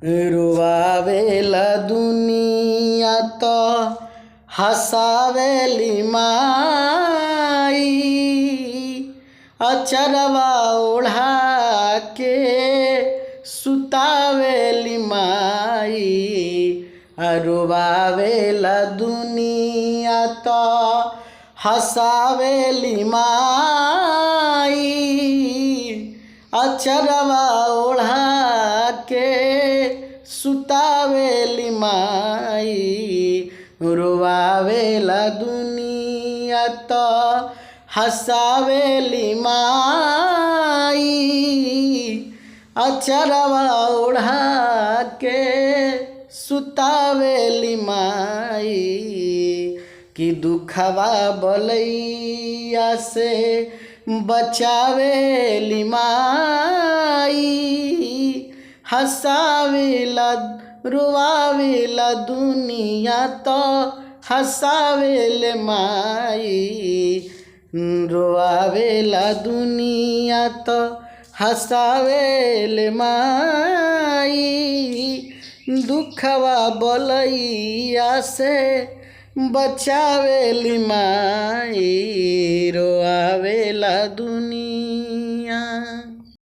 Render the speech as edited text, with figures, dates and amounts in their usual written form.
रुआवेला दुनिया तो हसावेली माई, अचरवा ओढ़ा के सुतावेली माई। रुआवेला दुनिया तो हसावेली माई, अचरवा ओढ़ा के सुतावेली माई। रुआवेला दुनिया तो हसावेली माई, अचरवा ओढ़ा के सुतावेली माई। कि दुखवा बलैया से बचावेली माई, हसावेला रुआवेला दुनिया तो हसावेले माई। रुआवेला दुनिया तो हसावेले माई, दुखवा बलैया से बचावेली माई। रुआवेला दुनिया।